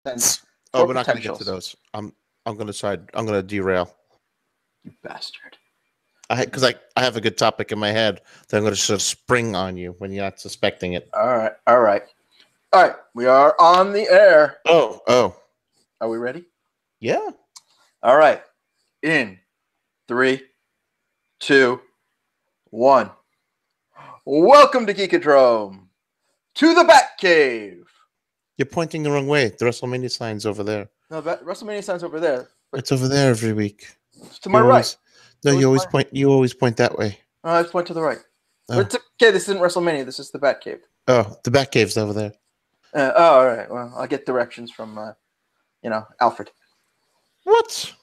and Oh, four we're not going to get to potentials. those. I'm going to side. I'm going to derail. You bastard. Because I have a good topic in my head that I'm going to sort of spring on you when you're not suspecting it. All right. All right. All right. We are on the air. Oh. Are we ready? Yeah. All right. In 3, 2, 1. Welcome to Geekodrome. To the Batcave. You're pointing the wrong way. The WrestleMania sign's over there. No, WrestleMania sign's over there. But It's over there every week. it's to my right. No, you always point. You always point that way. Oh, I just point to the right. Oh. But it's okay. This isn't WrestleMania. This is the Batcave. Oh, the Batcave's over there. All right. Well, I'll get directions from, Alfred. What?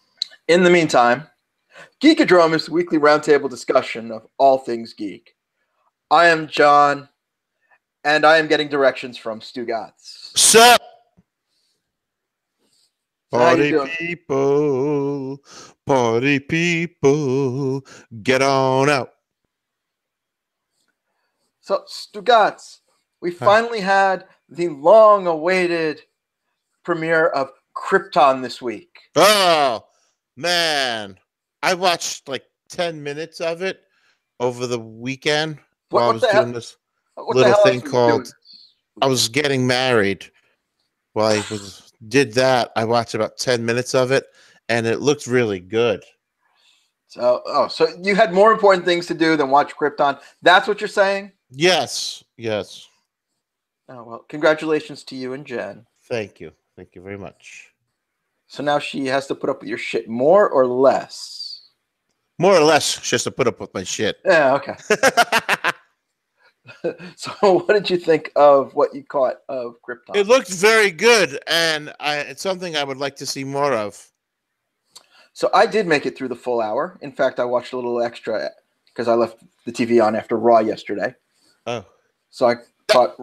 In the meantime, Geekodrome is a weekly roundtable discussion of all things geek. I am Jon, and I am getting directions from Stugots. Sup? Party people, get on out. So, Stugots, we finally had the long-awaited premiere of Krypton this week. Oh, man. I watched like 10 minutes of it over the weekend while I was doing this little thing called I was getting married. While I did that, I watched about 10 minutes of it, and it looked really good. So you had more important things to do than watch Krypton. That's what you're saying? Yes. Oh, well, congratulations to you and Jen. Thank you very much. So now she has to put up with your shit more or less? More or less, she has to put up with my shit. Yeah, okay. So what did you think of what you caught of Krypton? It looked very good, and it's something I would like to see more of. So I did make it through the full hour. In fact, I watched a little extra because I left the TV on after Raw yesterday. Oh. So I caught...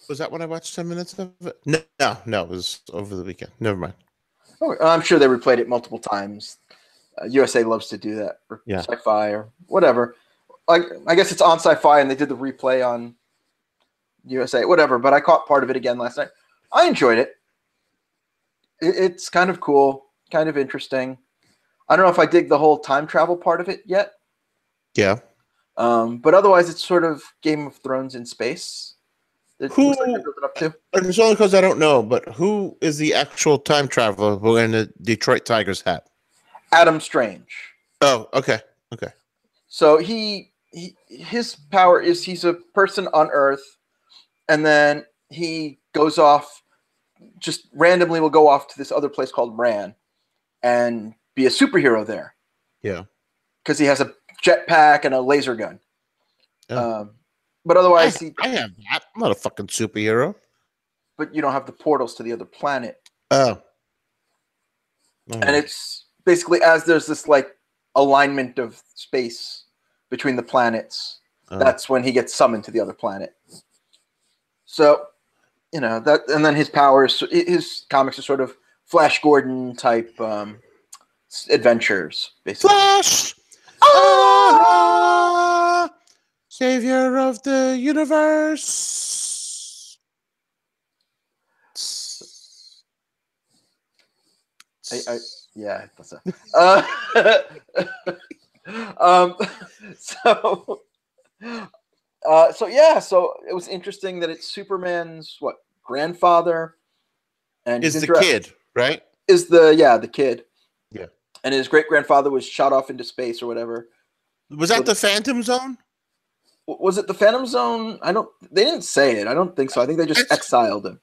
Was that when I watched 10 minutes of it? No, it was over the weekend. Never mind. Oh, I'm sure they replayed it multiple times. USA loves to do that, or Sci-Fi or whatever. I guess it's on Sci-Fi, and they did the replay on USA, whatever. But I caught part of it again last night. I enjoyed it. It's kind of cool, kind of interesting. I don't know if I dig the whole time travel part of it yet. Yeah. But otherwise, it's sort of Game of Thrones in space. Who? It's only because I don't know, but who is the actual time traveler wearing the Detroit Tigers hat? Adam Strange. Oh, okay. So his power is he's a person on Earth, and then he goes off, just randomly will go off to this other place called Ran, and be a superhero there. Yeah. Because he has a jetpack and a laser gun. Oh. But otherwise, I have that. I'm not a fucking superhero. But you don't have the portals to the other planet. Oh. And it's basically as there's this like alignment of space between the planets. That's when he gets summoned to the other planet. So, that, and then his powers, his comics are sort of Flash Gordon type adventures, basically. Flash! Savior of the universe. Yeah, that's it. So it was interesting that it's Superman's grandfather, and is the kid, right? Is the kid. Yeah. And his great grandfather was shot off into space or whatever. Was that the Phantom Zone? Was it the Phantom Zone? They didn't say it. I don't think so. I think they just exiled him.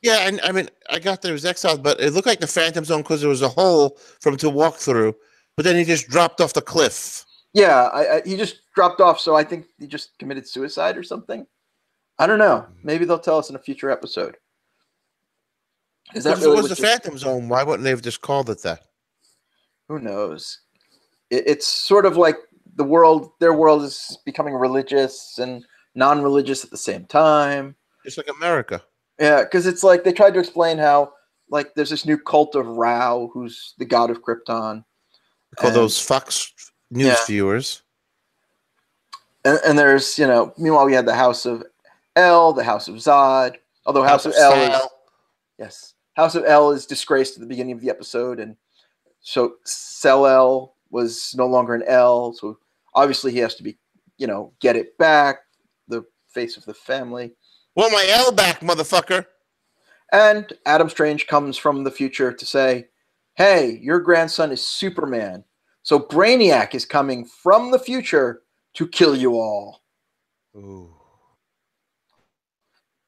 Yeah, and I mean, I got there was exiled, but it looked like the Phantom Zone because there was a hole for him to walk through, but then he just dropped off the cliff. Yeah, he just dropped off, so I think he just committed suicide or something. I don't know. Maybe they'll tell us in a future episode. Is that really was the Phantom Zone? Why wouldn't they have just called it that? Who knows? It's sort of like their world is becoming religious and non-religious at the same time. It's like America. Yeah, because it's like they tried to explain how there's this new cult of Ra, who's the god of Krypton. Call those Fox News viewers. And there's, meanwhile we had the House of El, the House of Zod. Although House of El is... Yes. House of L is disgraced at the beginning of the episode, and so Cell-El was no longer an L, so obviously he has to be, get it back, the face of the family. Want my L back, motherfucker. And Adam Strange comes from the future to say, hey, your grandson is Superman, so Brainiac is coming from the future to kill you all. Ooh.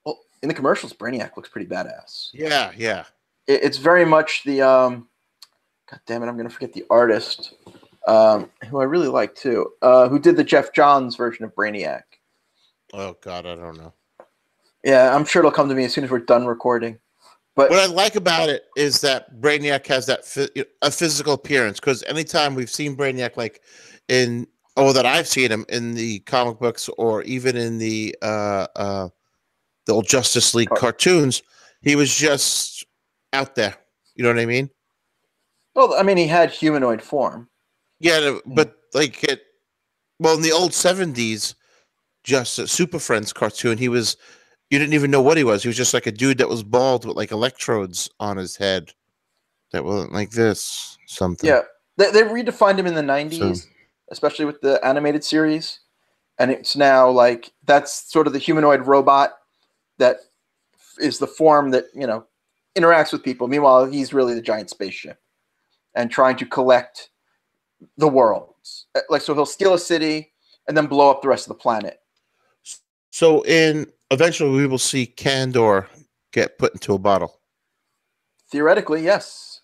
Well, in the commercials, Brainiac looks pretty badass. Yeah. It's very much the, God damn it, I'm going to forget the artist, who I really like too, who did the Jeff Johns version of Brainiac. Oh, God, I don't know. Yeah, I'm sure it'll come to me as soon as we're done recording. But what I like about it is that Brainiac has that a physical appearance, because anytime we've seen Brainiac, like that I've seen him in the comic books or even in the old Justice League cartoons, he was just out there. You know what I mean? Well, I mean, he had humanoid form. Yeah, but in the old 70s, just a Super Friends cartoon, you didn't even know what he was. He was just like a dude that was bald with like electrodes on his head that wasn't like this, something. Yeah, they redefined him in the 90s, especially with the animated series. And it's now like, that's sort of the humanoid robot that is the form that, interacts with people. Meanwhile, he's really the giant spaceship and trying to collect the worlds. Like, so he'll steal a city and then blow up the rest of the planet. So eventually we will see Kandor get put into a bottle. Theoretically, yes.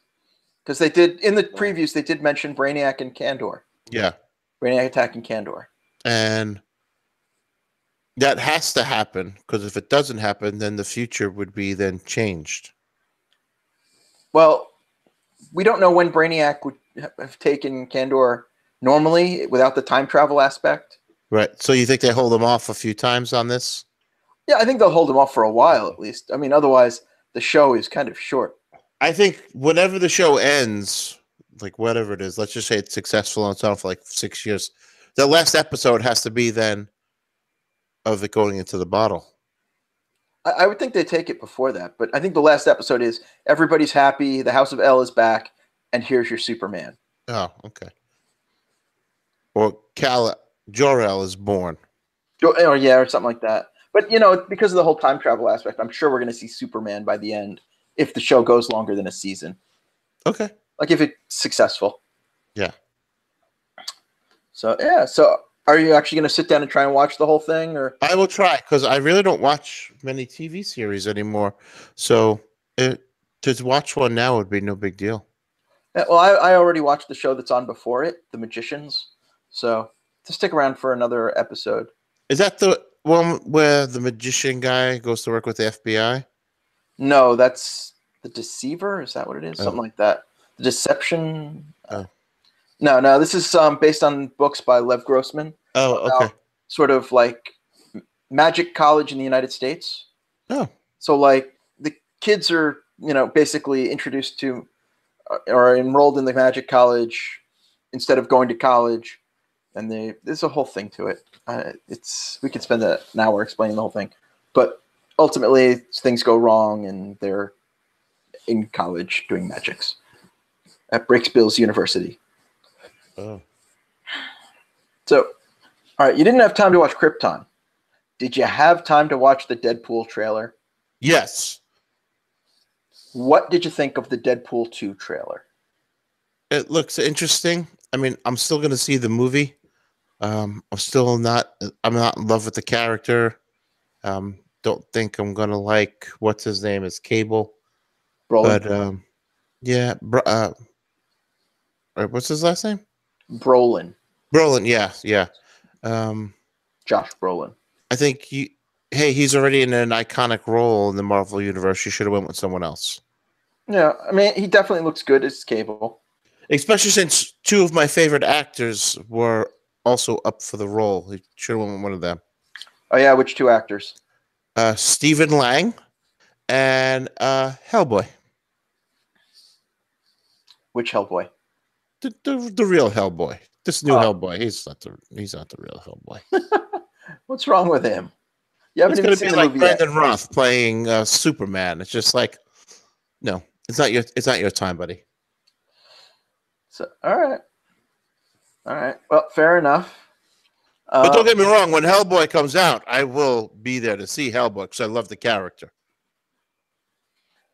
Because they did, in the previews, they did mention Brainiac and Kandor. Yeah. Brainiac attacking Kandor. And that has to happen, because if it doesn't happen, then the future would be then changed. Well, we don't know when Brainiac would have taken Kandor normally without the time travel aspect. Right. So you think they hold him off a few times on this? Yeah, I think they'll hold him off for a while at least. I mean, otherwise the show is kind of short. I think whenever the show ends, like whatever it is, let's just say it's successful on its own for like 6 years, the last episode has to be then of it going into the bottle. I would think they take it before that, but I think the last episode is everybody's happy, the House of L is back, and here's your Superman. Oh, okay. Or Jor-El is born. Or something like that. But, because of the whole time travel aspect, I'm sure we're going to see Superman by the end if the show goes longer than a season. Okay. Like if it's successful. Yeah. So, yeah. So are you actually going to sit down and try and watch the whole thing? Or I will try, because I really don't watch many TV series anymore. So to watch one now would be no big deal. Yeah, well, I already watched the show that's on before it, The Magicians. So to stick around for another episode. Is that the one where the magician guy goes to work with the FBI? No, that's The Deceiver. Is that what it is? Something like that. The Deception. Oh. No. This is based on books by Lev Grossman. Oh, okay. Sort of like magic college in the United States. Oh. So like the kids are, basically introduced to or enrolled in the magic college instead of going to college. And there's a whole thing to it. We could spend an hour explaining the whole thing, but ultimately things go wrong, and they're in college doing magics at Breaksbills University. Oh. So, all right, you didn't have time to watch Krypton. Did you have time to watch the Deadpool trailer? Yes. What did you think of the Deadpool 2 trailer? It looks interesting. I mean, I'm still going to see the movie. I'm not in love with the character. Don't think I'm going to like, what's his name? It's Cable. Brolin. But, what's his last name? Brolin, yeah. Josh Brolin. I think he's already in an iconic role in the Marvel Universe. You should have went with someone else. Yeah, I mean, he definitely looks good as Cable. Especially since two of my favorite actors were also up for the role. He should have went with one of them. Oh, yeah, which two actors? Stephen Lang and Hellboy. Which Hellboy? The real Hellboy. This new Hellboy. He's not the real Hellboy. What's wrong with him? You haven't even seen the movie Brandon yet. Roth playing Superman. It's just like, No, it's not your time, buddy. So all right. Well, fair enough. But don't get me wrong. When Hellboy comes out, I will be there to see Hellboy because I love the character.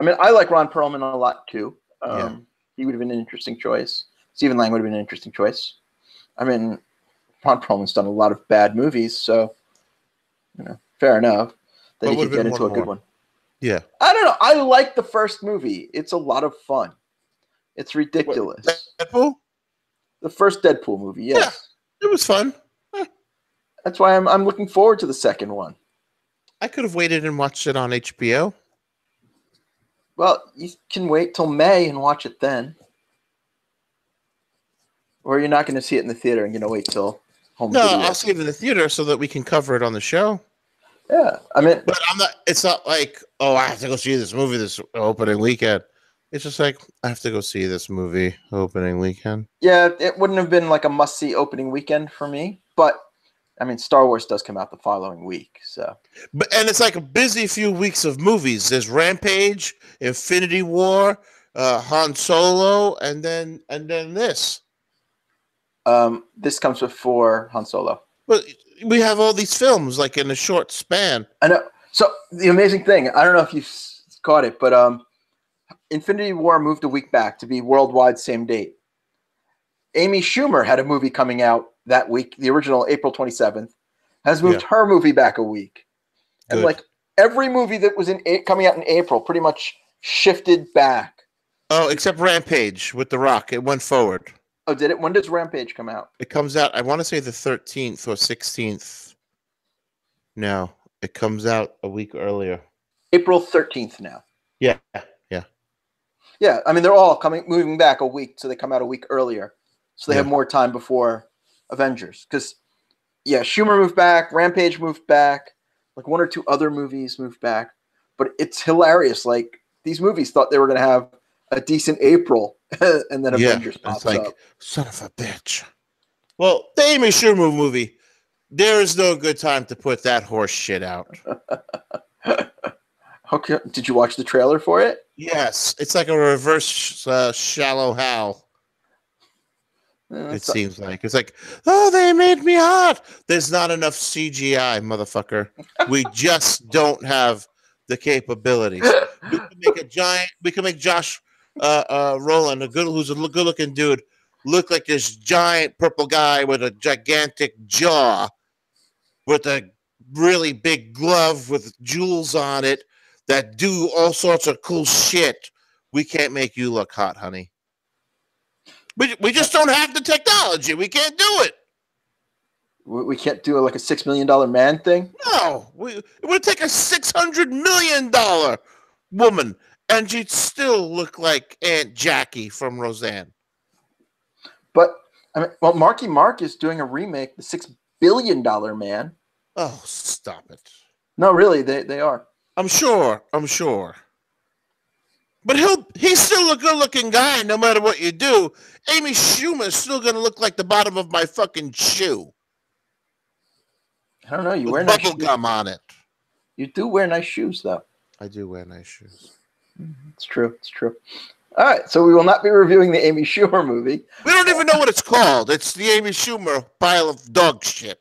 I mean, I like Ron Perlman a lot too. Yeah. He would have been an interesting choice. Stephen Lang would have been an interesting choice. I mean, Ron Perlman's done a lot of bad movies, so fair enough that he could get into a good one. Yeah. I don't know. I like the first movie. It's a lot of fun. It's ridiculous. What, Deadpool? The first Deadpool movie, yes. Yeah, it was fun. That's why I'm looking forward to the second one. I could have waited and watched it on HBO. Well, you can wait till May and watch it then. Or you're not going to see it in the theater and you're going to wait till home video. I'll see it in the theater so that we can cover it on the show. Yeah, I mean... But it's not like, I have to go see this movie this opening weekend. It's just like, I have to go see this movie opening weekend. Yeah, it wouldn't have been like a must-see opening weekend for me. But, I mean, Star Wars does come out the following week, so... And it's like a busy few weeks of movies. There's Rampage, Infinity War, Han Solo, and then this. This comes before Han Solo. But we have all these films like in a short span. I know. So the amazing thing, I don't know if you caught it, but Infinity War moved a week back to be worldwide same date. Amy Schumer had a movie coming out that week. The original April 27th has moved her movie back a week. Good. And like every movie that was coming out in April pretty much shifted back. Oh, except Rampage with The Rock. It went forward. Oh, did it? When does Rampage come out? It comes out, I want to say the 13th or 16th. No, it comes out a week earlier. April 13th now. Yeah. Yeah, I mean, they're all moving back a week, so they come out a week earlier. So they have more time before Avengers. Because, Schumer moved back, Rampage moved back, like one or two other movies moved back. But it's hilarious. Like, these movies thought they were going to have a decent April, and then Avengers pops up. Son of a bitch. Well, the Amy Schumer movie, there is no good time to put that horse shit out. Okay, did you watch the trailer for it? Yes, it's like a reverse Shallow Hal. It seems like it's like, they made me hot. There's not enough CGI, motherfucker. We just don't have the capabilities. We can make Josh Rowland, who's a good-looking dude, look like this giant purple guy with a gigantic jaw, with a really big glove with jewels on it that do all sorts of cool shit. We can't make you look hot, honey. We just don't have the technology. We can't do it. We can't do like a $6 million man thing? No. It would take a $600 million woman, and she'd still look like Aunt Jackie from Roseanne. But, I mean, well, Marky Mark is doing a remake, The $6 Billion Man. Oh, stop it. No, really, they are. I'm sure. But he's still a good-looking guy no matter what you do. Amy Schumer is still going to look like the bottom of my fucking shoe. I don't know. You wear nice bubble gum on it. You do wear nice shoes, though. I do wear nice shoes. It's true. All right, so we will not be reviewing the Amy Schumer movie. We don't even know what it's called. It's the Amy Schumer pile of dog shit.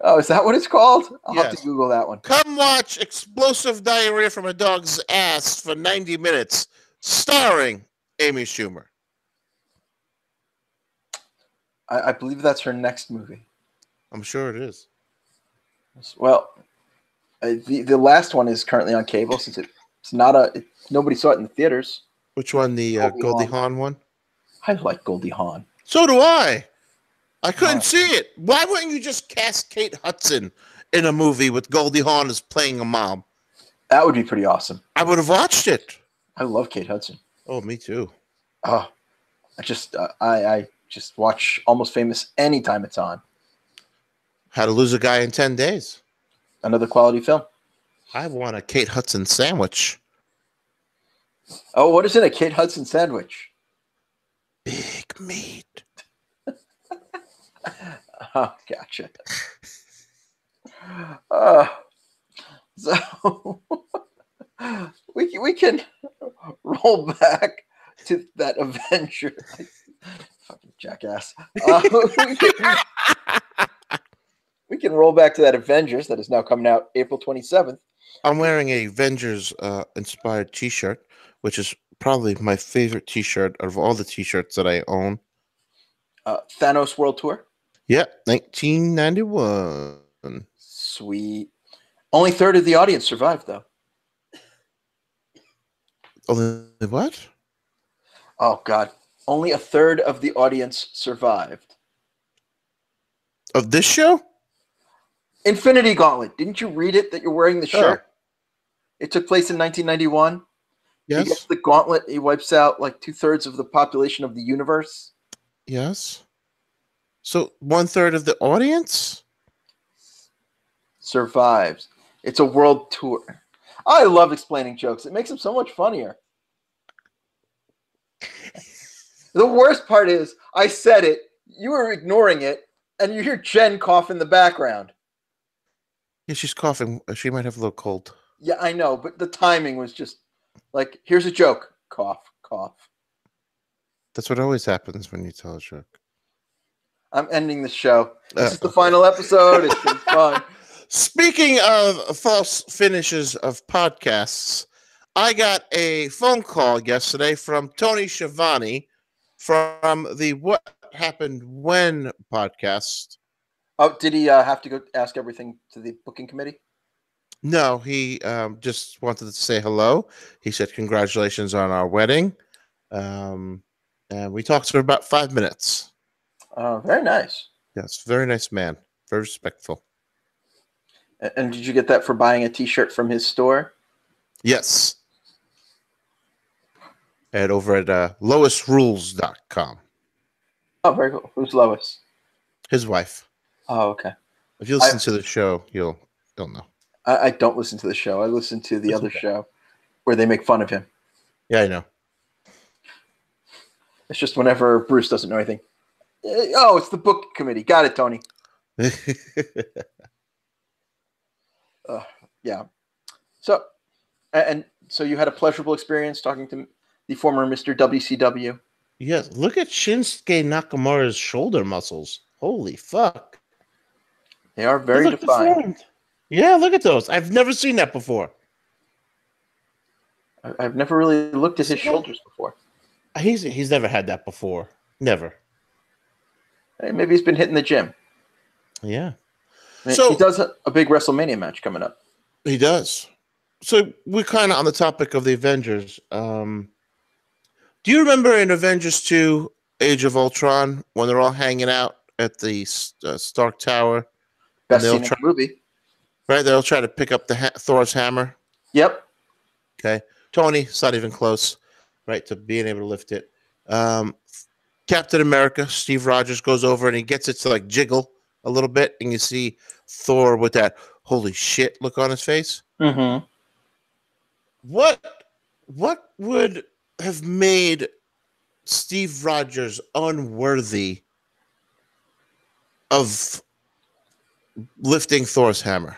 Oh, is that what it's called? I'll have to Google that one. Come watch Explosive Diarrhea from a Dog's Ass for 90 minutes, starring Amy Schumer. I believe that's her next movie. I'm sure it is. Well, the last one is currently on cable since it's not nobody saw it in the theaters. Which one? The Goldie Hawn one? I like Goldie Hawn. So do I. I couldn't see it. Why wouldn't you just cast Kate Hudson in a movie with Goldie Hawn as playing a mom? That would be pretty awesome. I would have watched it. I love Kate Hudson. Oh, me too. Oh, I just watch Almost Famous anytime it's on. How to Lose a Guy in 10 Days. Another quality film. I want a Kate Hudson sandwich. Oh, what is in a Kate Hudson sandwich? Big meat. Oh, gotcha. So we can roll back to that Avenger. Fucking jackass. We can roll back to that Avengers that is now coming out April 27th. I'm wearing a Avengers inspired T-shirt, which is probably my favorite T-shirt out of all the T-shirts that I own. Thanos World Tour. Yeah, 1991. Sweet. Only third of the audience survived, though. Only what? Oh, God. Only a third of the audience survived. Of this show? Infinity Gauntlet. Didn't you read it that you're wearing the shirt? It took place in 1991. Yes. He gets the gauntlet. He wipes out like 2/3 of the population of the universe. Yes. So 1/3 of the audience survives. It's a world tour. I love explaining jokes. It makes them so much funnier. The worst part is I said it, you were ignoring it, and you hear Jen cough in the background. Yeah, she's coughing. She might have a little cold. Yeah, I know, but the timing was just like, here's a joke. Cough, cough. That's what always happens when you tell a joke. I'm ending the show. This is the final episode. It's been fun. Speaking of false finishes of podcasts, I got a phone call yesterday from Tony Schiavone from the What Happened When podcast. Oh, did he have to go ask everything to the booking committee? No, he just wanted to say hello. He said congratulations on our wedding. And we talked for about 5 minutes. Oh, very nice. Yes, very nice man. Very respectful. And did you get that for buying a T-shirt from his store? Yes. And over at LoisRules.com. Oh, very cool. Who's Lois? His wife. Oh, okay. If you listen to the show, you'll know. I don't listen to the show. I listen to the other show where they make fun of him. Yeah, I know. It's just whenever Bruce doesn't know anything. Oh, it's the book committee. Got it, Tony. Yeah. So you had a pleasurable experience talking to the former Mr. WCW. Yes. Look at Shinsuke Nakamura's shoulder muscles. Holy fuck. They are very defined. Yeah, look at those. I've never seen that before. I've never really looked at his shoulders before. He's never had that before. Never. Hey, maybe he's been hitting the gym. Yeah. So he does a big WrestleMania match coming up. He does. So we're kind of on the topic of the Avengers. Do you remember in Avengers 2, Age of Ultron, when they're all hanging out at the Stark Tower? Best scene in the movie. Right? They'll try to pick up the Thor's hammer. Yep. Okay. Tony, it's not even close, right, to being able to lift it. Captain America, Steve Rogers, goes over and he gets it to like jiggle a little bit, and you see Thor with that holy shit look on his face. Mm-hmm. What would have made Steve Rogers unworthy of lifting Thor's hammer?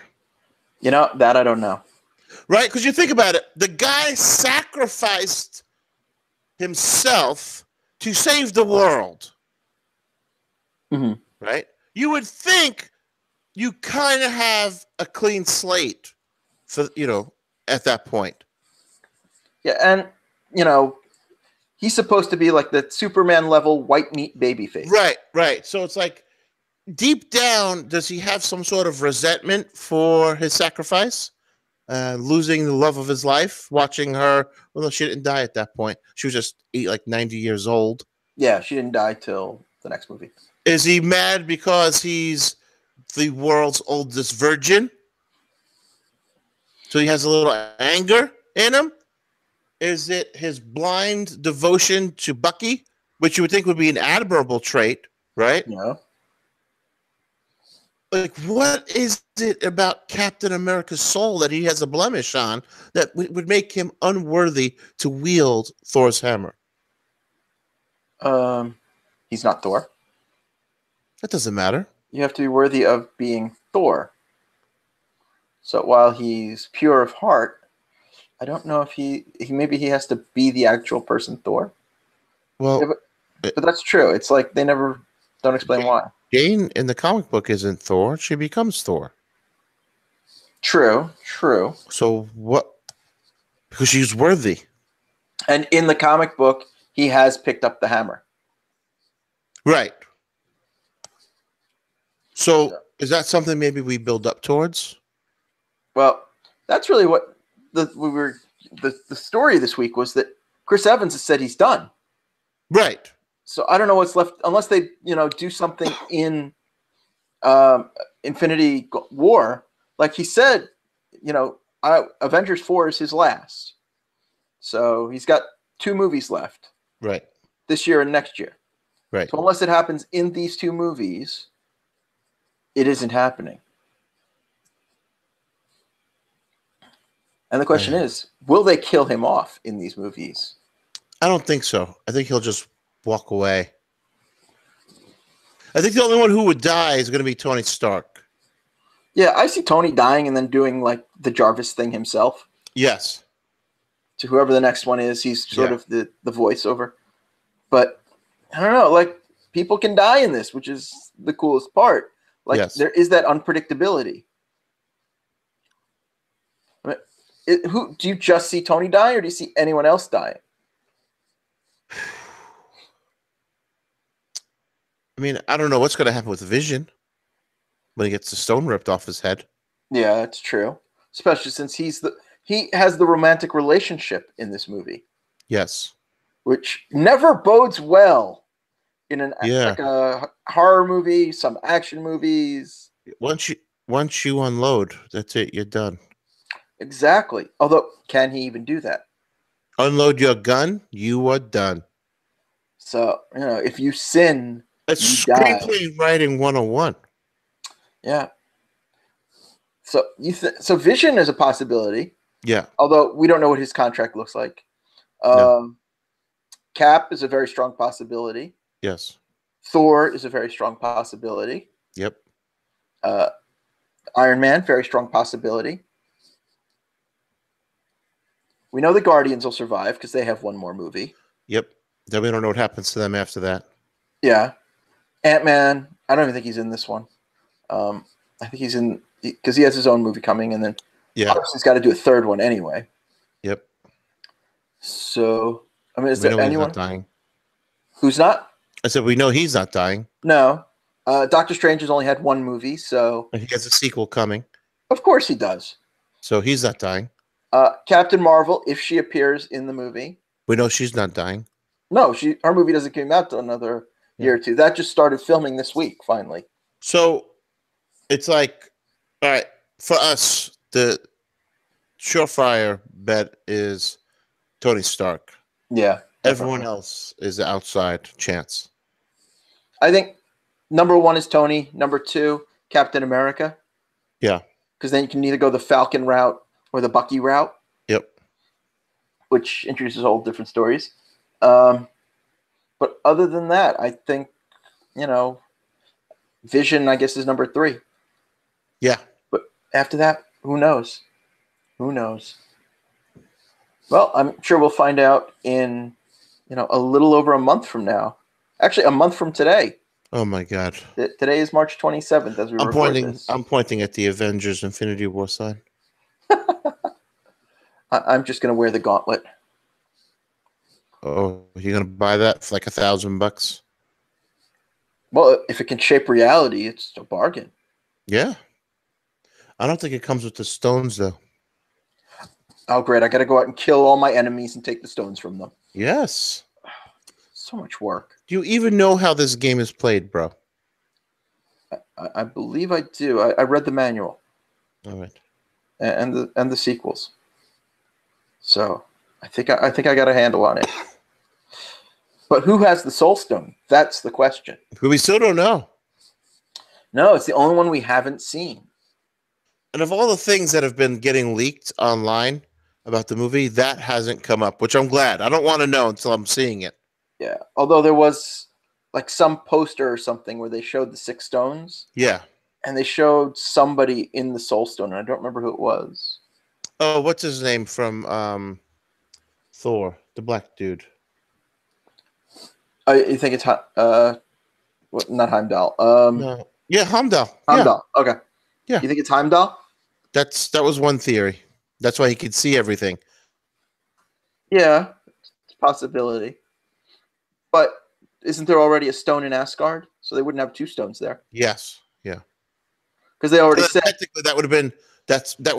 You know, that I don't know. Right? Because you think about it, the guy sacrificed himself to save the world. Mm-hmm. Right? You would think you kind of have a clean slate for, at that point. Yeah, and, he's supposed to be like the Superman level white meat babyface. Right. So it's like, deep down, does he have some sort of resentment for his sacrifice? Losing the love of his life, watching her. Well, no, she didn't die at that point. She was just 90 years old. Yeah, she didn't die till the next movie. Is he mad because he's the world's oldest virgin? So he has a little anger in him? Is it his blind devotion to Bucky, which you would think would be an admirable trait, right? Yeah. Like, what is it about Captain America's soul that he has a blemish on that would make him unworthy to wield Thor's hammer? He's not Thor. That doesn't matter. You have to be worthy of being Thor. So while he's pure of heart, I don't know if he maybe he has to be the actual person Thor. Well, yeah, but that's true. It's like they never don't explain why. Jane in the comic book isn't Thor. She becomes Thor. True. So what? Because she's worthy. And in the comic book, he has picked up the hammer. Right. So is that something maybe we build up towards? Well, that's really what the story this week was, that Chris Evans has said he's done. Right. So I don't know what's left unless they, do something in Infinity War. Like he said, Avengers 4 is his last. So he's got 2 movies left. Right. This year and next year. Right. So unless it happens in these 2 movies, it isn't happening. And the question is, will they kill him off in these movies? I don't think so. I think he'll just walk away. I think the only one who would die is going to be Tony Stark. Yeah, I see Tony dying and then doing like the Jarvis thing himself. Yes. To whoever the next one is, he's sort of the voiceover. But I don't know, like people can die in this, which is the coolest part. Like there is that unpredictability. Who do you just see Tony die, or do you see anyone else dying? I mean, I don't know what's going to happen with Vision when he gets the stone ripped off his head. Yeah, that's true. Especially since he has the romantic relationship in this movie. Yes. Which never bodes well in like a horror movie, some action movies. Once you unload, that's it. You're done. Exactly. Although, can he even do that? Unload your gun, you are done. So, if you sin, it's screenplay writing 101. Yeah. So so Vision is a possibility. Yeah. Although we don't know what his contract looks like. No. Cap is a very strong possibility. Yes. Thor is a very strong possibility. Yep. Iron Man, very strong possibility. We know the Guardians will survive because they have one more movie. Yep. Then we don't know what happens to them after that. Yeah. Ant-Man, I don't even think he's in this one. I think he's in because he has his own movie coming, and then obviously he's got to do a third one anyway. Yep. So, I mean, is there anyone he's not dying? Who's not? I said we know he's not dying. No. Doctor Strange has only had one movie, so he has a sequel coming. Of course he does. So he's not dying. Captain Marvel, if she appears in the movie, we know she's not dying. No, her movie doesn't come out till another year or two. That just started filming this week, finally. So it's like, all right, for us, the surefire bet is Tony Stark. Yeah. Everyone else is the outside chance. I think number 1 is Tony. Number 2, Captain America. Yeah. Because then you can either go the Falcon route or the Bucky route. Yep. Which introduces whole different stories. But other than that, I think, Vision, I guess, is number 3. Yeah. But after that, who knows? Who knows? Well, I'm sure we'll find out in, a little over a month from now. Actually, a month from today. Oh my God! Today is March 27th. As we record this. I'm pointing at the Avengers Infinity War sign. I'm just going to wear the gauntlet. Oh, you're going to buy that for like $1,000? Well, if it can shape reality, it's a bargain. Yeah. I don't think it comes with the stones, though. Oh, great. I got to go out and kill all my enemies and take the stones from them. Yes. So much work. Do you even know how this game is played, bro? I believe I do. I read the manual. All right. And the sequels. So I think I got a handle on it. But who has the Soul Stone? That's the question. We still don't know. No, it's the only one we haven't seen. And of all the things that have been getting leaked online about the movie, that hasn't come up, which I'm glad. I don't want to know until I'm seeing it. Yeah. Although there was like some poster or something where they showed the 6 stones. Yeah. And they showed somebody in the Soul Stone, and I don't remember who it was. Oh, what's his name from Thor, the black dude? You think it's not Heimdall? No, yeah, Heimdall. Heimdall. Yeah. Okay. Yeah. You think it's Heimdall? That was one theory. That's why he could see everything. Yeah, it's a possibility. But isn't there already a stone in Asgard? So they wouldn't have two stones there. Yes. Yeah. Because they already said technically that would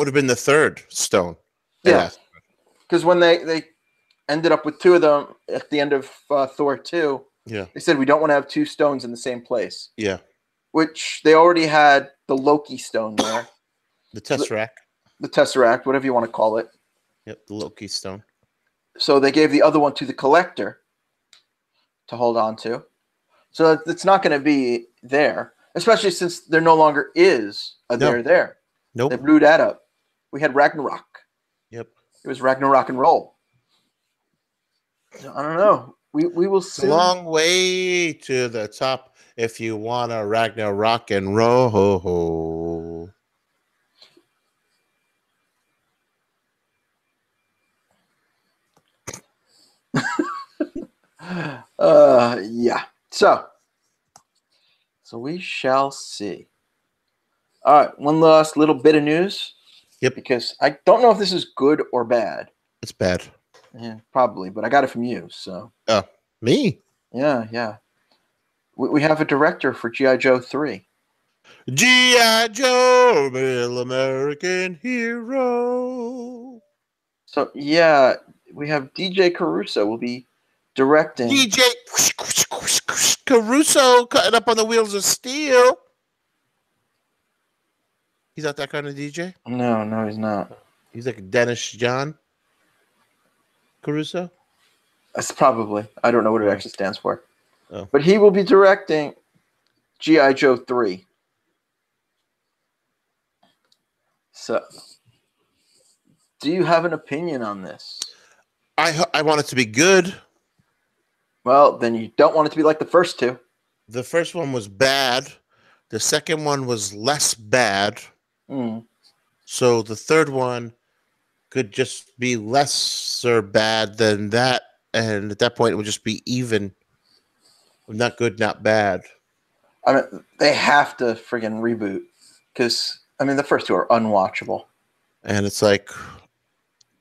have been the third stone. Yeah. Because when they ended up with two of them at the end of Thor 2, yeah, they said we don't want to have two stones in the same place. Yeah. Which they already had the Loki stone there. The Tesseract. The Tesseract, whatever you want to call it. Yep, the Loki stone. So they gave the other one to the Collector to hold on to. So it's not going to be there, especially since there no longer is a there. Nope. They blew that up. We had Ragnarok. Yep. It was Ragnarok and roll. I don't know. We will see. It's a long way to the top if you want to Ragnarok and roll. Yeah. So we shall see. All right, one last little bit of news. Yep. Because I don't know if this is good or bad. It's bad. Yeah, probably, but I got it from you, so. Oh, me? Yeah. We have a director for G.I. Joe 3. G.I. Joe, Middle American Hero. So, yeah, we have DJ Caruso will be directing. DJ Caruso cutting up on the wheels of steel. He's not that kind of DJ? No, he's not. He's like Dennis John Caruso? That's probably. I don't know what it actually stands for. Oh. But he will be directing G.I. Joe 3. So, do you have an opinion on this? I want it to be good. Well, then you don't want it to be like the first two. The first one was bad. The second one was less bad. So the third one could just be lesser bad than that. And at that point, it would just be even. Not good, not bad. I mean, they have to friggin' reboot. Because, I mean, the first two are unwatchable. And it's like,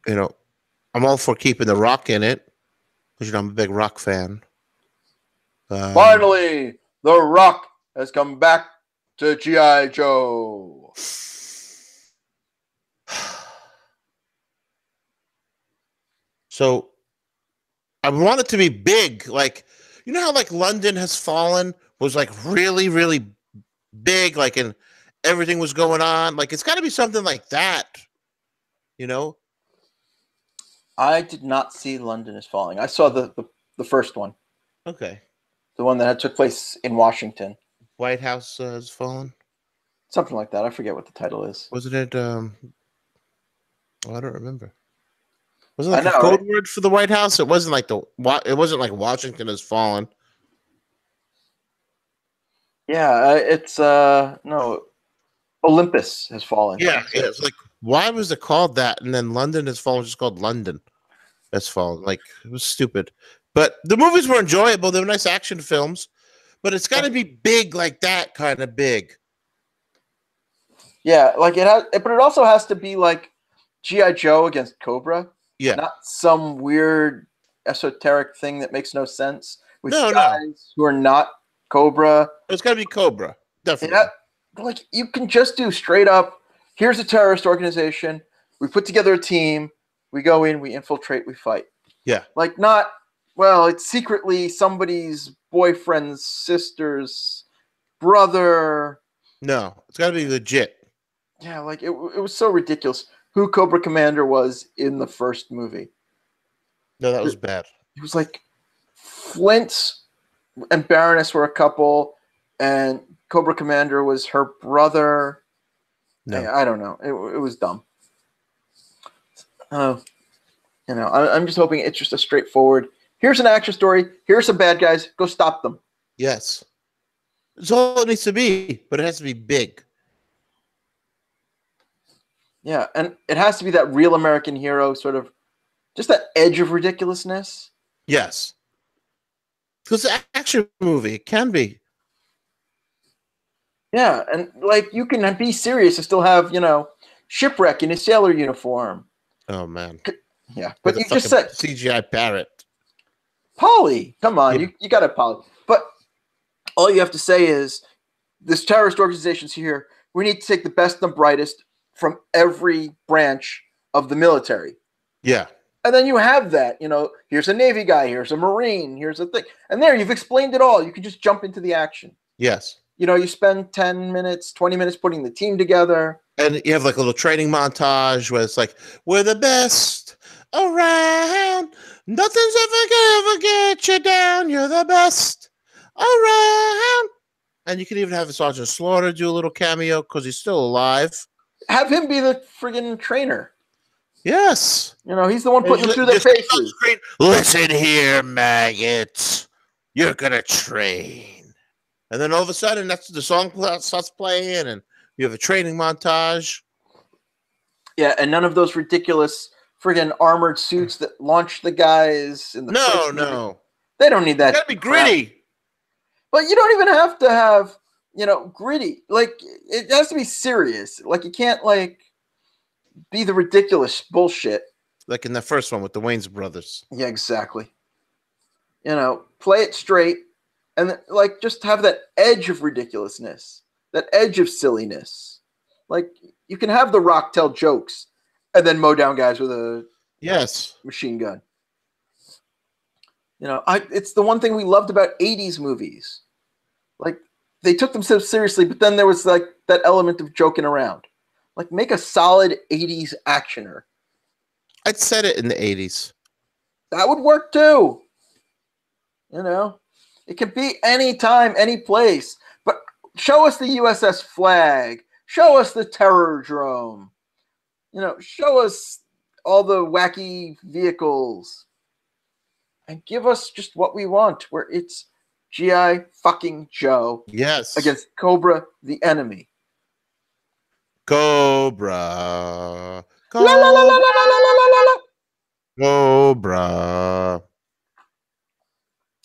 I'm all for keeping The Rock in it. Because, I'm a big Rock fan. Finally, The Rock has come back to G.I. Joe. So, I want it to be big. Like, you know how, like, London Has Fallen was, like, really, really big, like, and everything was going on? Like, it's got to be something like that, I did not see London Is Falling. I saw the first one. Okay. The one that took place in Washington. White House Has Fallen? Something like that. I forget what the title is. Wasn't it, I don't remember. Wasn't it like a code word for the White House? It wasn't like Washington Has Fallen. Yeah, it's no, Olympus Has Fallen. Yeah, it's like, why was it called that? And then London Has Fallen was just called London Has Fallen. Like, it was stupid. But the movies were enjoyable. They were nice action films. But it's got to be big like that, kind of big. Yeah, like it has, but it also has to be like G.I. Joe against Cobra. Yeah. Not some weird esoteric thing that makes no sense with guys who are not Cobra. It's got to be Cobra. Definitely. Like, you can just do straight up, here's a terrorist organization. We put together a team. We go in, we infiltrate, we fight. Yeah. Like, not, well, it's secretly somebody's boyfriend's sister's brother. No, it's got to be legit. Yeah, like, it was so ridiculous who Cobra Commander was in the first movie. No, that was bad. It was like Flint and Baroness were a couple, and Cobra Commander was her brother. No. I don't know. It was dumb. I'm just hoping it's just a straightforward, here's an action story, here's some bad guys, go stop them. Yes. That's all it needs to be, but it has to be big. Yeah, and it has to be that real American hero, sort of, just that edge of ridiculousness. Yes. Because it's an action movie. It can be. Yeah, and like you can be serious and still have, Shipwreck in his sailor uniform. Oh, man. Yeah, With but a you just fucking said CGI parrot. Polly. Come on, Yeah. you got a Polly. But all you have to say is this terrorist organization's here. We need to take the best and the brightest from every branch of the military. Yeah. And then you have that, here's a Navy guy, here's a Marine, here's a thing. And there, you've explained it all. You can just jump into the action. Yes. You spend 10 minutes, 20 minutes putting the team together. And you have like a little training montage where it's like, we're the best around. Nothing's ever get you down. You're the best around. And you can even have Sergeant Slaughter do a little cameo because he's still alive. Have him be the friggin' trainer. Yes. He's the one putting them through their paces. Listen here, maggots. You're going to train. And then all of a sudden, that's the song starts playing, and you have a training montage. Yeah, and none of those ridiculous friggin' armored suits that launch the guys in the first movie. No. They don't need that. It's got to be gritty. But you don't even have to have, gritty. Like, it has to be serious. Like, you can't, be the ridiculous bullshit. Like in the first one with the Wayans brothers. Yeah, exactly. Play it straight and, just have that edge of ridiculousness, that edge of silliness. Like, you can have The Rock tell jokes and then mow down guys with a machine gun. It's the one thing we loved about 80s movies. Like, they took themselves seriously, but then there was, that element of joking around. Like, make a solid 80s actioner. I'd set it in the 80s. That would work, too. It can be any time, any place. But show us the USS Flag. Show us the Terrordrome. Show us all the wacky vehicles. And give us just what we want, where it's G.I. fucking Joe. Yes. Against Cobra, the enemy. Cobra. La, la, la, la, la, la, la, la, la. Cobra.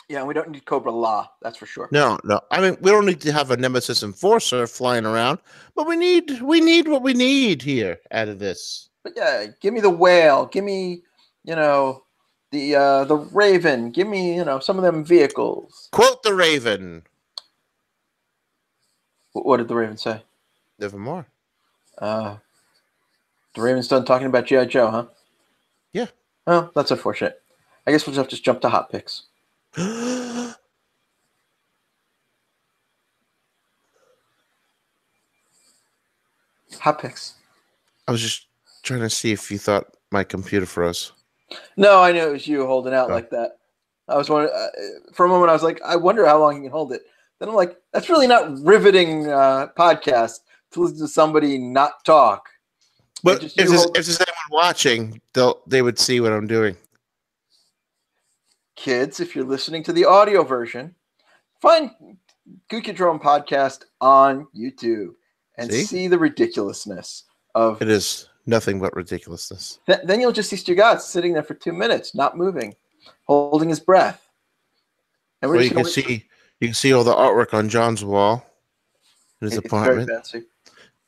Yeah, we don't need Cobra La, that's for sure. No. I mean, we don't need to have a Nemesis Enforcer flying around, but we need what we need here out of this. But yeah, give me the Whale. Give me, the Raven. Give me, some of them vehicles. Quote the Raven. What did the Raven say? Nevermore. The Raven's done talking about G.I. Joe, huh? Yeah. Oh, that's unfortunate. I guess we'll just jump to hot picks. Hot picks. I was just trying to see if you thought my computer froze. No, I knew it was you holding out like that. I was wondering, for a moment, I was like, I wonder how long you can hold it. Then I'm like, that's really not riveting podcast to listen to somebody not talk. But if there's anyone watching, they would see what I'm doing. Kids, if you're listening to the audio version, find Geekodrome podcast on YouTube and see the ridiculousness of it. Is nothing but ridiculousness. Then you'll just see Stugots sitting there for 2 minutes, not moving, holding his breath. And you can see all the artwork on John's wall in his apartment. Very fancy.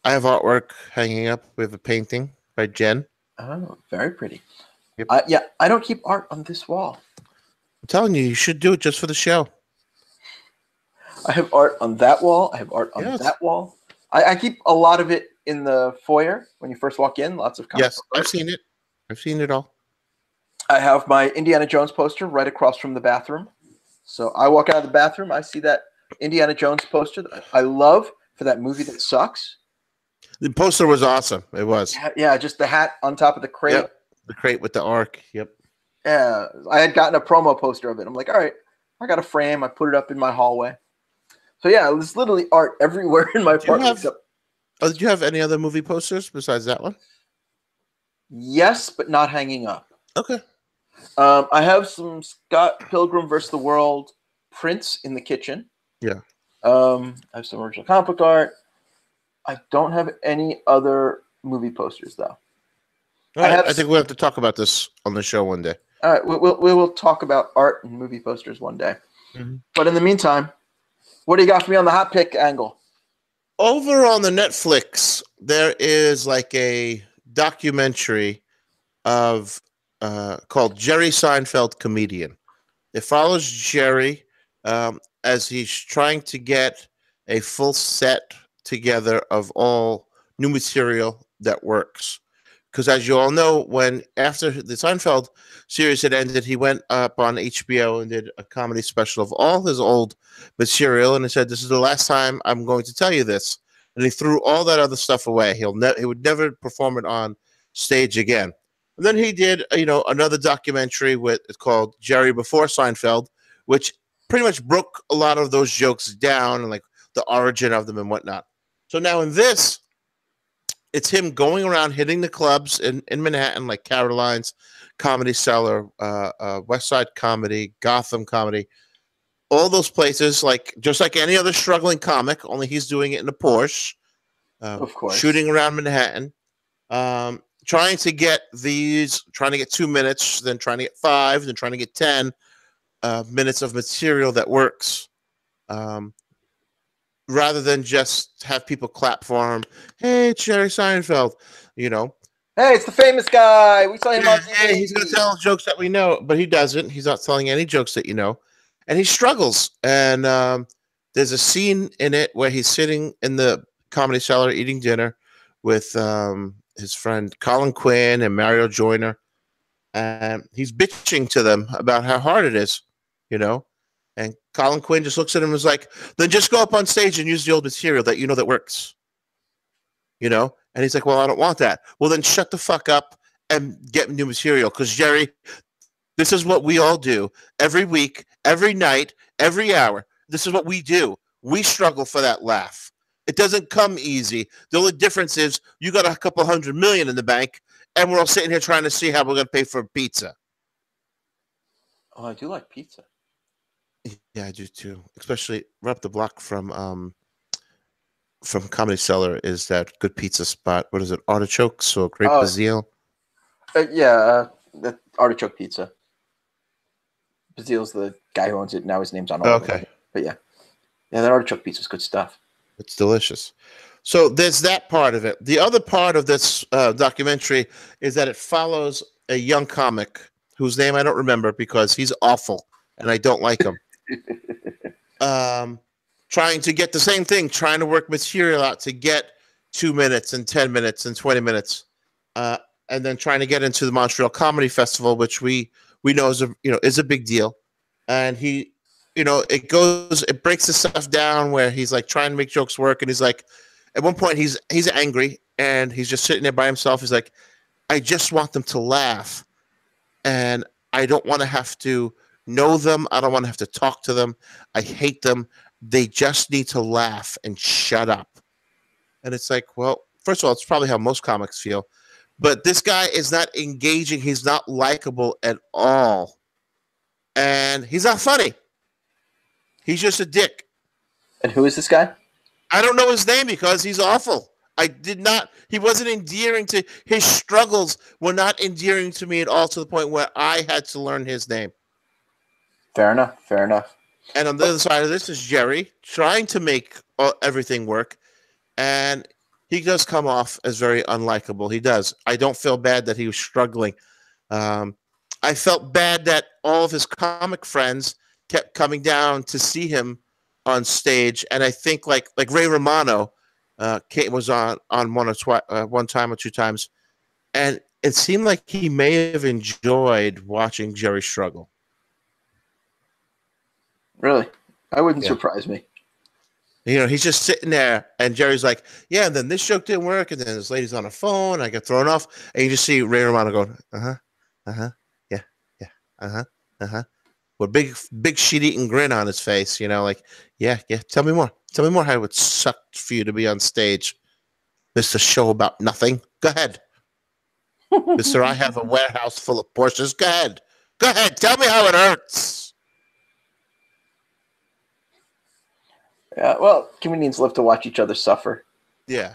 I have artwork hanging up with a painting by Jen. Oh, very pretty. Yep. I don't keep art on this wall. I'm telling you should do it just for the show. I have art on that wall. I have art on that wall. I keep a lot of it in the foyer when you first walk in. Lots of Yes, I've seen it. I've seen it all. I have my Indiana Jones poster right across from the bathroom. So I walk out of the bathroom, I see that Indiana Jones poster that I love for that movie that sucks. The poster was awesome. It was. Yeah, just the hat on top of the crate. Yep. The crate with the arc. Yep. Yeah, I had gotten a promo poster of it. I'm like, all right, I got a frame. I put it up in my hallway. So yeah, there's literally art everywhere in my apartment. Did you have any other movie posters besides that one? Yes, but not hanging up. Okay. I have some Scott Pilgrim vs. the World prints in the kitchen. Yeah. I have some original comic book art. I don't have any other movie posters, though. All right, I think we'll have to talk about this on the show one day. All right, we will talk about art and movie posters one day. Mm-hmm. But in the meantime, what do you got for me on the hot pick angle? Over on the Netflix, there is like a documentary of called Jerry Seinfeld Comedian. It follows Jerry as he's trying to get a full set together of all new material that works. Because as you all know, when after the Seinfeld series had ended, he went up on HBO and did a comedy special of all his old material, and he said, "This is the last time I'm going to tell you this." And he threw all that other stuff away. He would never perform it on stage again. And then he did, another documentary it's called Jerry Before Seinfeld, which pretty much broke a lot of those jokes down and like the origin of them and whatnot. So now in this, it's him going around hitting the clubs in Manhattan, like Caroline's, Comedy Cellar, West Side Comedy, Gotham Comedy, all those places, like just like any other struggling comic, only he's doing it in a Porsche, of course, shooting around Manhattan, trying to get 2 minutes, then trying to get 5, then trying to get 10 minutes of material that works. Rather than just have people clap for him. Hey, it's Jerry Seinfeld, Hey, it's the famous guy. We saw him on TV. Hey, he's going to tell jokes that we know, but he doesn't. He's not telling any jokes that you know. And he struggles. And there's a scene in it where he's sitting in the Comedy Cellar eating dinner with his friend Colin Quinn and Mario Joyner. And he's bitching to them about how hard it is, And Colin Quinn just looks at him and is like, then just go up on stage and use the old material that you know that works. And he's like, well, I don't want that. Well, then shut the fuck up and get new material. Because, Jerry, this is what we all do every week, every night, every hour. This is what we do. We struggle for that laugh. It doesn't come easy. The only difference is you got a couple $100 million in the bank, and we're all sitting here trying to see how we're going to pay for pizza. Oh, I do like pizza. Yeah, I do too. Especially right up the block from Comedy Cellar is that good pizza spot. What is it? Artichokes or Grape Bazile? The Artichoke Pizza. Bazile's the guy who owns it. Now his name's on all of it. But yeah, that Artichoke Pizza is good stuff. It's delicious. So there's that part of it. The other part of this documentary is that it follows a young comic whose name I don't remember because he's awful and I don't like him. Trying to get the same thing, trying to work material out to get 2 minutes and 10 minutes and 20 minutes, and then trying to get into the Montreal Comedy Festival, which we know is a big deal. And he, it breaks the stuff down where he's like trying to make jokes work, and he's like, at one point he's angry and he's just sitting there by himself. He's like, I just want them to laugh, and I don't want to have to know them. I don't want to have to talk to them. I hate them. They just need to laugh and shut up. And it's like, well, first of all, it's probably how most comics feel. But this guy is not engaging. He's not likable at all. And he's not funny. He's just a dick. And who is this guy? I don't know his name because he's awful. He wasn't endearing to, his struggles were not endearing to me at all to the point where I had to learn his name. Fair enough. And on the other side of this is Jerry trying to make everything work. And he does come off as very unlikable. He does. I don't feel bad that he was struggling. I felt bad that all of his comic friends kept coming down to see him on stage. And I think like Ray Romano was on one time or two times. And it seemed like he may have enjoyed watching Jerry struggle. Really? That wouldn't surprise me. He's just sitting there, and Jerry's like, yeah, and then this joke didn't work, and then this lady's on the phone, I got thrown off, and you just see Ray Romano going, yeah, with big shit-eating grin on his face, like, yeah, tell me more how it would suck for you to be on stage. Mr. Show About Nothing. Go ahead. Mr. I have a warehouse full of Porsches. Go ahead, tell me how it hurts. Yeah, well, comedians love to watch each other suffer. Yeah.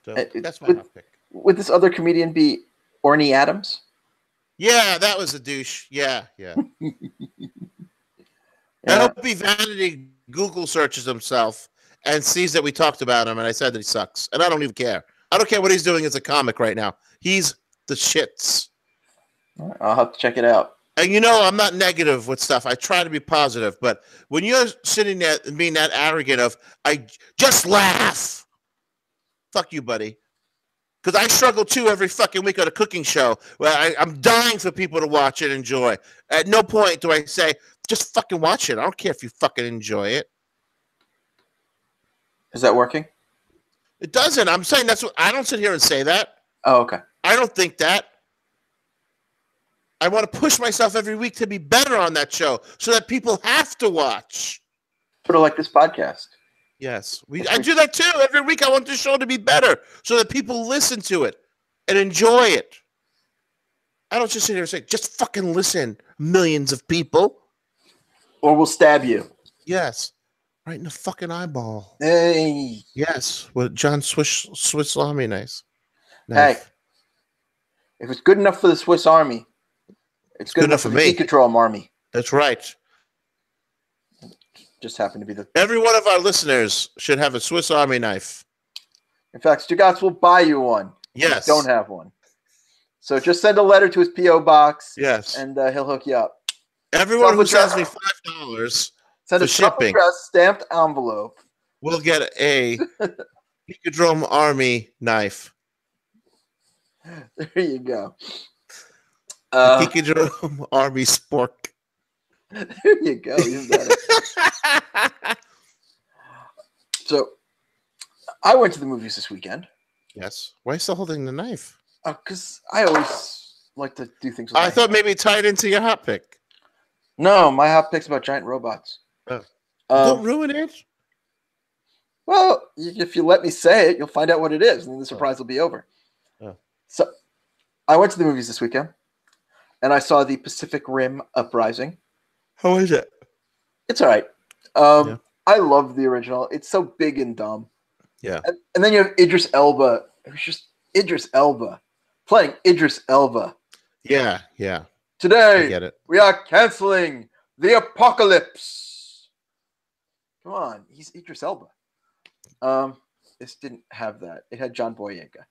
So that's my hot pick. Would this other comedian be Orny Adams? Yeah, that was a douche. Yeah. I hope he vanity Google searches himself and sees that we talked about him and I said that he sucks. And I don't even care. I don't care what he's doing as a comic right now. He's the shits. I'll have to check it out. And I'm not negative with stuff. I try to be positive. But when you're sitting there and being that arrogant of, I just laugh. Fuck you, buddy. Because I struggle too every fucking week on a cooking show where I'm dying for people to watch and enjoy. At no point do I say, just fucking watch it. I don't care if you fucking enjoy it. Is that working? It doesn't. I'm saying that's what I don't sit here and say that. Oh, okay. I don't think that. I want to push myself every week to be better on that show so that people have to watch. Sort of like this podcast. Yes. I do that too. Every week I want the show to be better so that people listen to it and enjoy it. I don't just sit here and say, just fucking listen, millions of people. Or we'll stab you. Yes. Right in the fucking eyeball. Hey. Yes. With John Swiss Army knife. Hey. If it's good enough for the Swiss Army, it's good enough for me. The Geekodrome Army. That's right. Just happened to be the... Every one of our listeners should have a Swiss Army knife. In fact, Stugots will buy you one. Yes. Don't have one. So just send a letter to his P.O. box. Yes. And he'll hook you up. Everyone who sends me $5 send for shipping stamped envelope. We'll get a Geekodrome Army knife. There you go. Geekodrome Army spork. There you go. So, I went to the movies this weekend. Yes. Why are you still holding the knife? Because I always like to do things with I thought maybe tied into your hot pick. No, my hot pick's about giant robots. Oh. Don't ruin it. Well, if you let me say it, you'll find out what it is, and then the surprise will be over. Oh. So, I went to the movies this weekend, and I saw the Pacific Rim Uprising. How is it? It's all right. I love the original. It's so big and dumb. Yeah. And then you have Idris Elba. It was just Idris Elba playing Idris Elba. Yeah. Today, I get it. We are canceling the apocalypse. Come on. He's Idris Elba. This didn't have that. It had John Boyega.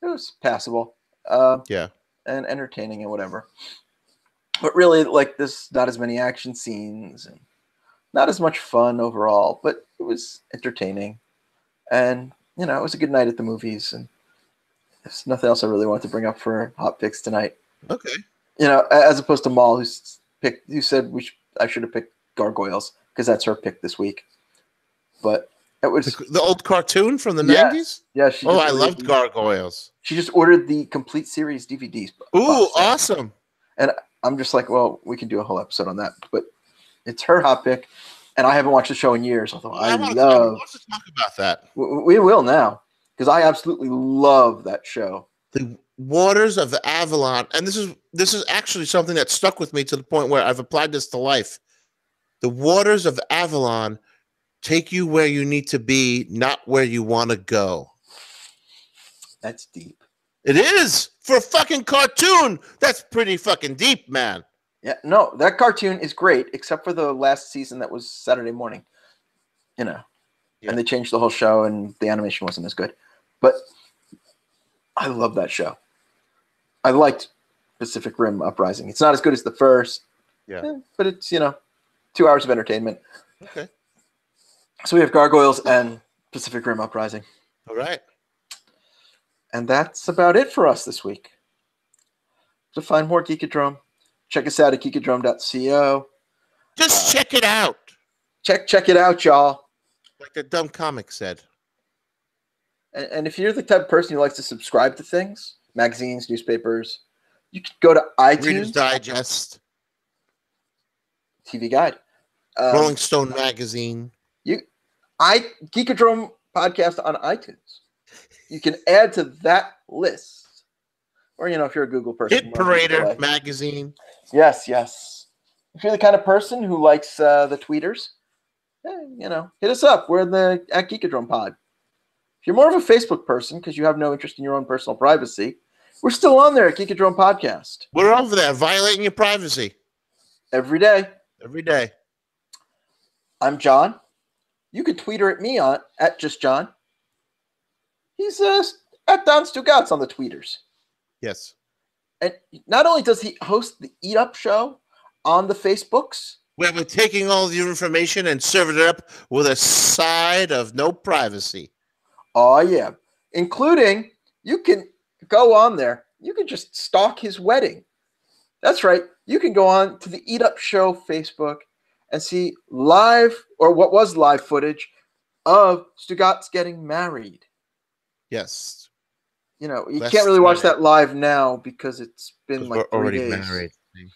It was passable. Yeah. And entertaining and whatever. But really, like, there's not as many action scenes and not as much fun overall, but it was entertaining. And, it was a good night at the movies. And there's nothing else I really wanted to bring up for hot picks tonight. Okay. As opposed to Maul, who said I should have picked Gargoyles, because that's her pick this week. But it was... The old cartoon from the 90s? Yeah. I loved Gargoyles. She just ordered the complete series DVDs. Ooh, awesome. And I'm just like, well, we can do a whole episode on that. But it's her hot pick, and I haven't watched the show in years, although I want to talk about that. We will now, because I absolutely love that show. The Waters of Avalon, and this is actually something that stuck with me to the point where I've applied this to life. The Waters of Avalon take you where you need to be, not where you want to go. That's deep. It is. For a fucking cartoon, that's pretty fucking deep, man. Yeah, no, that cartoon is great, except for the last season that was Saturday morning. And they changed the whole show, and the animation wasn't as good. But I love that show. I liked Pacific Rim Uprising. It's not as good as the first. Yeah. But it's, 2 hours of entertainment. Okay. So we have Gargoyles and Pacific Rim Uprising. All right. And that's about it for us this week. To find more Geekodrome, check us out at geekodrome.co. Just check it out. Check it out, y'all. Like the dumb comic said. And if you're the type of person who likes to subscribe to things, magazines, newspapers, you can go to iTunes. Reader's Digest. TV Guide. Rolling Stone Magazine. Geekodrome podcast on iTunes. You can add to that list. Or, if you're a Google person. Hit Parader Magazine. Yes. If you're the kind of person who likes the tweeters, hit us up. We're at Geekodrome Pod. If you're more of a Facebook person because you have no interest in your own personal privacy, we're still on there at Geekodrome Podcast. We're over there violating your privacy. Every day. Every day. I'm John. You can tweet her at me at just John. He's at Jon Stugots on the tweeters. Yes. And not only does he host the Eat Up show on the Facebooks, where we're taking all your information and serving it up with a side of no privacy. Oh, yeah. Including, you can go on there. You can just stalk his wedding. That's right. You can go on to the Eat Up Show Facebook and see live, or what was live footage, of Stugots getting married. Yes. You know, you can't really watch that live now because it's been like 3 already days. Married.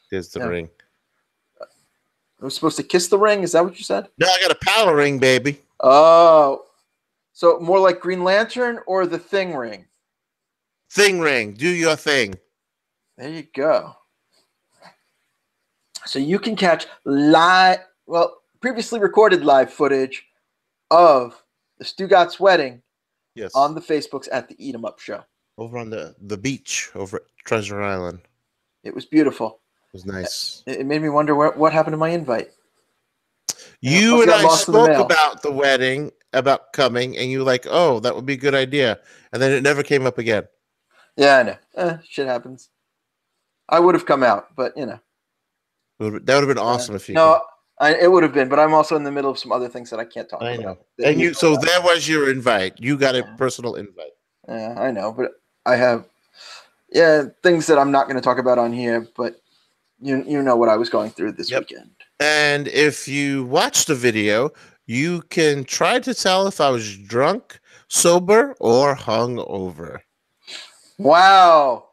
There's the ring. I was supposed to kiss the ring? Is that what you said? No, I got a power ring, baby. Oh. So more like Green Lantern or the Thing ring? Thing ring. Do your thing. There you go. So you can catch previously recorded live footage of the Stugots wedding on the Facebooks at the Eat 'em Up show. Over on the beach over at Treasure Island. It was beautiful. It was nice. It made me wonder what happened to my invite. You and I spoke about the wedding, about coming, and you were like, oh, that would be a good idea. And then it never came up again. Yeah, I know. Shit happens. I would have come out, but, you know. That would have been awesome if you it would have been, but I'm also in the middle of some other things that I can't talk about. I know. And so there was your invite. You got a personal invite. Yeah, I know, but I have things that I'm not going to talk about on here, but you know what I was going through this weekend. And if you watch the video, you can try to tell if I was drunk, sober, or hungover. Wow.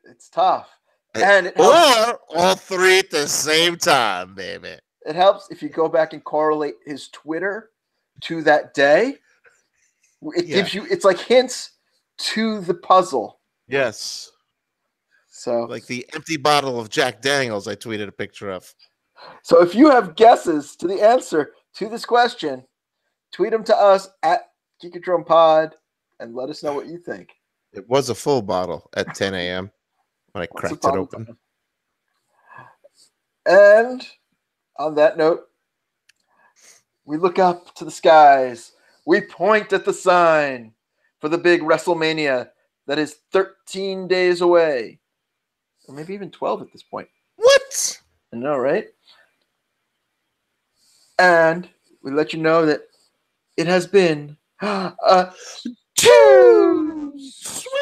It's tough. And or all three at the same time, baby. It helps if you go back and correlate his Twitter to that day. It gives you, it's like hints to the puzzle. Yes. So, like the empty bottle of Jack Daniels I tweeted a picture of. So if you have guesses to the answer to this question, tweet them to us at Geekodrome Pod and let us know what you think. It was a full bottle at 10 a.m. when I cracked it open. And on that note, we look up to the skies. We point at the sign for the big WrestleMania that is 13 days away. Or maybe even 12 at this point. What? I know, right? And we let you know that it has been a 2 sweet